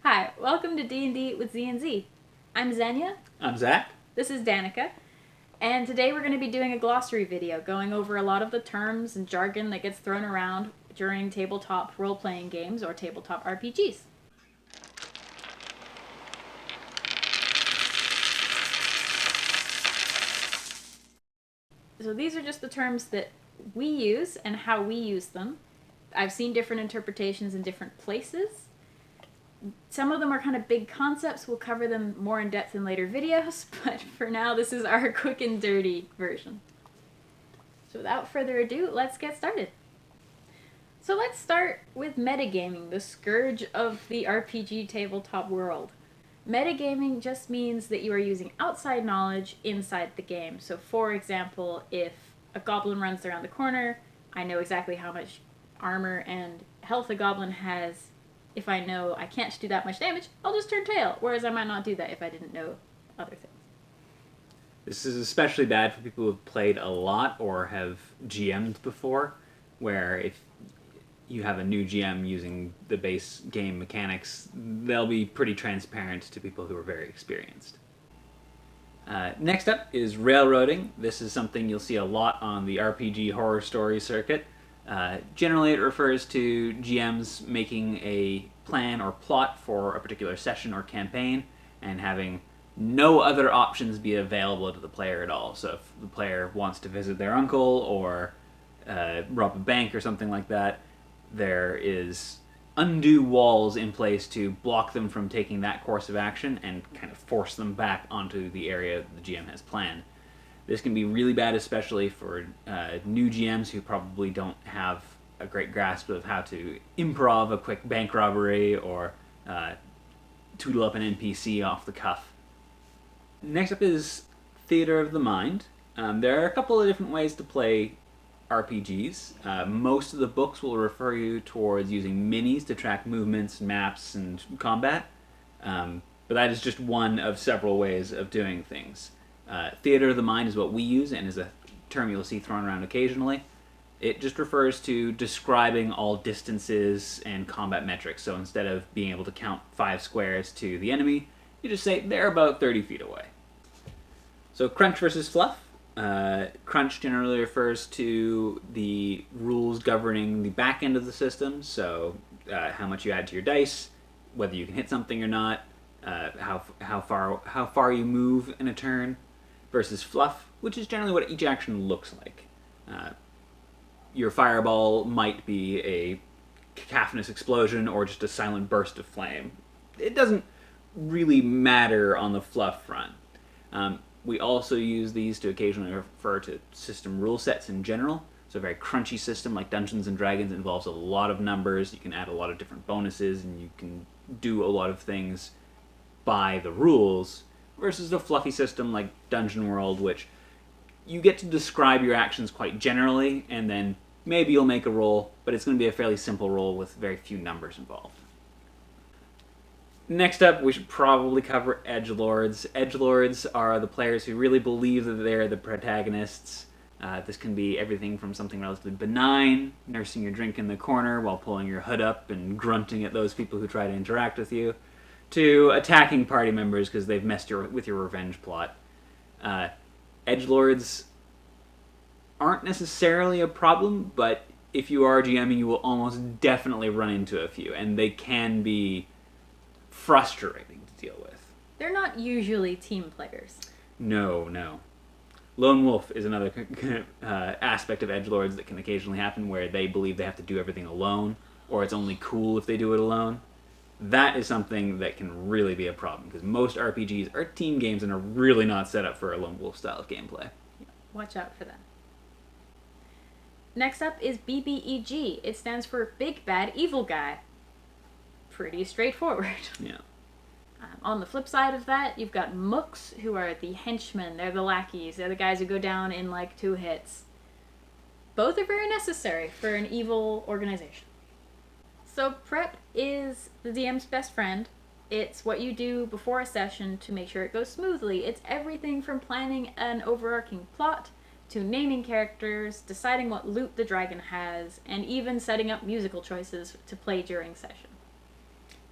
Hi, welcome to D&D with Z and Z. I'm Xenia. I'm Zac. This is Danica. And today we're going to be doing a glossary video going over a lot of the terms and jargon that gets thrown around during tabletop role-playing games or tabletop RPGs. So these are just the terms that we use and how we use them. I've seen different interpretations in different places. Some of them are kind of big concepts. We'll cover them more in depth in later videos, but for now, this is our quick and dirty version. So without further ado, let's get started. So let's start with metagaming, the scourge of the RPG tabletop world. Metagaming just means that you are using outside knowledge inside the game. So for example, if a goblin runs around the corner, I know exactly how much armor and health a goblin has. If I know I can't do that much damage, I'll just turn tail, whereas I might not do that if I didn't know other things. This is especially bad for people who have played a lot or have GM'd before, where if you have a new GM using the base game mechanics, they'll be pretty transparent to people who are very experienced. Next up is railroading. This is something you'll see a lot on the RPG horror story circuit. Generally, it refers to GMs making a plan or plot for a particular session or campaign and having no other options be available to the player at all. So if the player wants to visit their uncle or rob a bank or something like that, there is undue walls in place to block them from taking that course of action and kind of force them back onto the area the GM has planned. This can be really bad, especially for new GMs who probably don't have a great grasp of how to improv a quick bank robbery or tootle up an NPC off the cuff. Next up is theater of the mind. There are a couple of different ways to play RPGs. Most of the books will refer you towards using minis to track movements, maps, and combat. But that is just one of several ways of doing things. Theater of the mind is what we use and is a term you'll see thrown around occasionally. It just refers to describing all distances and combat metrics. So instead of being able to count 5 squares to the enemy, you just say they're about 30 feet away. So crunch versus fluff. Crunch generally refers to the rules governing the back end of the system. So how much you add to your dice, whether you can hit something or not, how far you move in a turn. Versus fluff, which is generally what each action looks like. Your fireball might be a cacophonous explosion or just a silent burst of flame. It doesn't really matter on the fluff front. We also use these to occasionally refer to system rule sets in general. So a very crunchy system like Dungeons and Dragons involves a lot of numbers. You can add a lot of different bonuses and you can do a lot of things by the rules. Versus a fluffy system like Dungeon World, which you get to describe your actions quite generally, and then maybe you'll make a roll, but it's going to be a fairly simple roll with very few numbers involved. Next up, we should probably cover edgelords. Edgelords are the players who really believe that they're the protagonists. This can be everything from something relatively benign, nursing your drink in the corner while pulling your hood up and grunting at those people who try to interact with you, to attacking party members because they've messed with your revenge plot. Edgelords aren't necessarily a problem, but if you are GMing, you will almost definitely run into a few, and they can be frustrating to deal with. They're not usually team players. No. Lone wolf is another aspect of edgelords that can occasionally happen, where they believe they have to do everything alone, or it's only cool if they do it alone. That is something that can really be a problem, because most RPGs are team games and are really not set up for a lone wolf style of gameplay. Yeah, watch out for that. Next up is BBEG. It stands for Big Bad Evil Guy. Pretty straightforward. Yeah. On the flip side of that, you've got mooks, who are the henchmen. They're the lackeys. They're the guys who go down in like 2 hits. Both are very necessary for an evil organization. So prep is the DM's best friend. It's what you do before a session to make sure it goes smoothly. It's everything from planning an overarching plot to naming characters, deciding what loot the dragon has, and even setting up musical choices to play during session.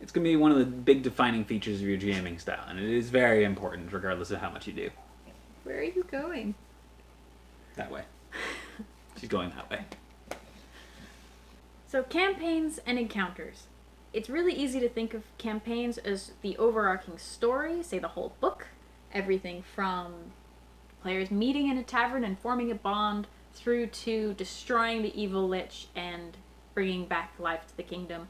It's going to be one of the big defining features of your GMing style, and it is very important regardless of how much you do. Where are you going? That way. She's going that way. So campaigns and encounters. It's really easy to think of campaigns as the overarching story, say the whole book, everything from players meeting in a tavern and forming a bond through to destroying the evil lich and bringing back life to the kingdom.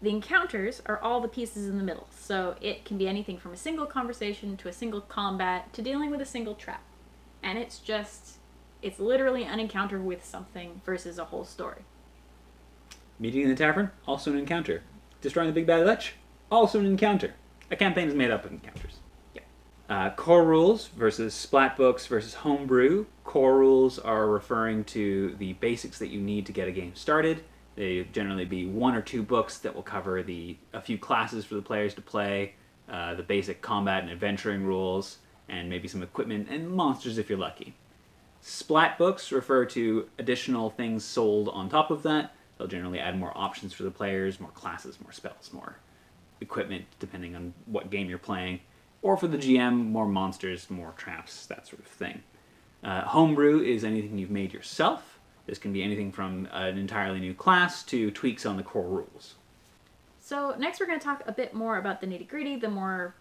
The encounters are all the pieces in the middle, so it can be anything from a single conversation to a single combat to dealing with a single trap. And it's literally an encounter with something versus a whole story. Meeting in the tavern, also an encounter. Destroying the big bad lich, also an encounter. A campaign is made up of encounters. Core rules versus splat books versus homebrew. Core rules are referring to the basics that you need to get a game started. They generally be 1 or 2 books that will cover a few classes for the players to play, the basic combat and adventuring rules, and maybe some equipment and monsters if you're lucky. Splat books refer to additional things sold on top of that. They'll generally add more options for the players, more classes, more spells, more equipment, depending on what game you're playing. Or for the GM, more monsters, more traps, that sort of thing. Homebrew is anything you've made yourself. This can be anything from an entirely new class to tweaks on the core rules. So next we're going to talk a bit more about the nitty-gritty, the more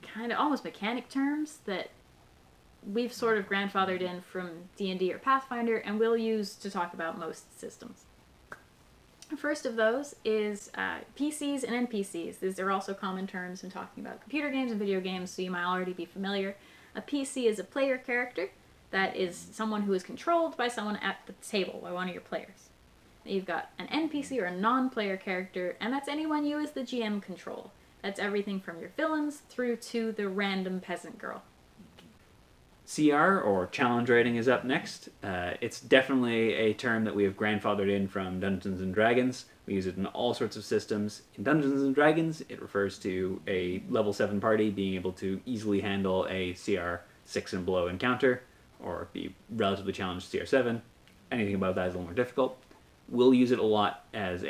kind of almost mechanic terms that we've sort of grandfathered in from D&D or Pathfinder and we'll use to talk about most systems. First of those is PCs and NPCs. These are also common terms in talking about computer games and video games, so you might already be familiar. A PC is a player character that is someone who is controlled by someone at the table, by one of your players. You've got an NPC or a non-player character, and that's anyone you as the GM control. That's everything from your villains through to the random peasant girl. CR, or challenge rating, is up next. It's definitely a term that we have grandfathered in from Dungeons & Dragons. We use it in all sorts of systems. In Dungeons & Dragons, it refers to a level 7 party being able to easily handle a CR 6 and below encounter, or be relatively challenged CR 7. Anything above that is a little more difficult. We'll use it a lot as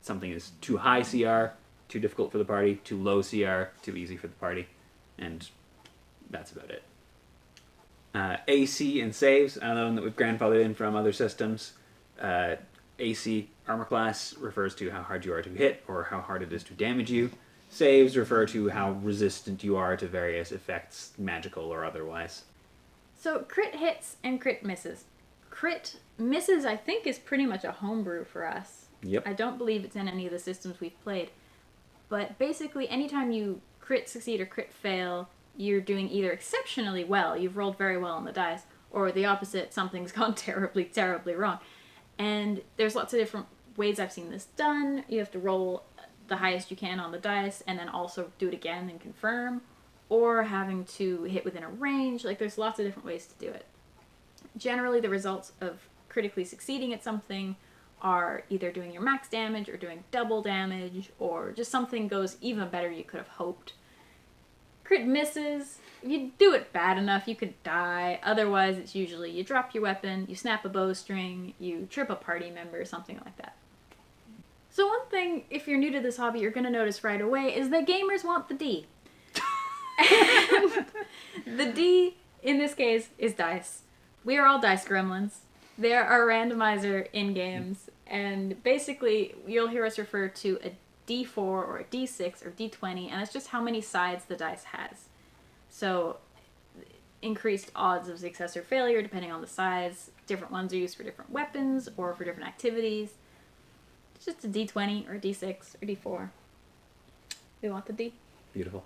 something is too high CR, too difficult for the party, too low CR, too easy for the party, and that's about it. AC and saves, another one that we've grandfathered in from other systems. AC, armor class, refers to how hard you are to hit or how hard it is to damage you. Saves refer to how resistant you are to various effects, magical or otherwise. So crit hits and crit misses. Crit misses, I think, is pretty much a homebrew for us. Yep. I don't believe it's in any of the systems we've played. But basically, anytime you crit succeed or crit fail, you're doing either exceptionally well, you've rolled very well on the dice, or the opposite, something's gone terribly, terribly wrong. And there's lots of different ways I've seen this done. You have to roll the highest you can on the dice, and then also do it again and confirm, or having to hit within a range. Like, there's lots of different ways to do it. Generally, the results of critically succeeding at something are either doing your max damage, or doing double damage, or just something goes even better you could have hoped. Crit misses, if you do it bad enough, you could die. Otherwise, it's usually you drop your weapon, you snap a bowstring, you trip a party member, something like that. So one thing, if you're new to this hobby, you're going to notice right away is that gamers want the D. And the D, in this case, is dice. We are all dice gremlins. They're our randomizer in games, and basically, you'll hear us refer to a D4 or a D6 or D20, and it's just how many sides the dice has. So, increased odds of success or failure depending on the size. Different ones are used for different weapons or for different activities. It's just a D20 or a D6 or D4. We want the D. Beautiful.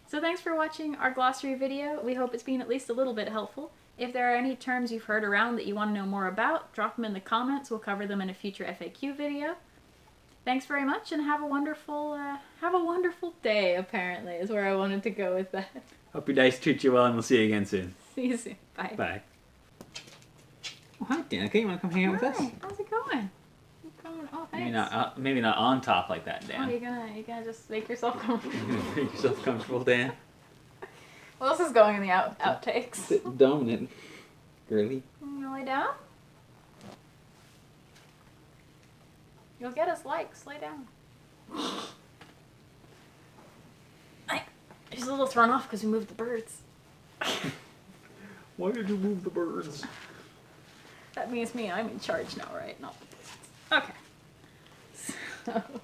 So thanks for watching our glossary video. We hope it's been at least a little bit helpful. If there are any terms you've heard around that you want to know more about, drop them in the comments. We'll cover them in a future FAQ video. Thanks very much, and have a wonderful day, apparently, is where I wanted to go with that. Hope your dice treat you well, and we'll see you again soon. See you soon. Bye. Bye. Oh, hi, Danica. You want to come hang out with us? Hi. How's it going? Oh, thanks. Maybe not on top like that, Dan. Oh, you're gonna just make yourself comfortable. Make yourself comfortable, Dan. Well, this is going in the outtakes. Sit dominant, girly. You gonna lay down? You'll get us likes. Lay down. She's a little thrown off because we moved the birds. Why did you move the birds? That means I'm in charge now, right? Not the birds. Okay. So,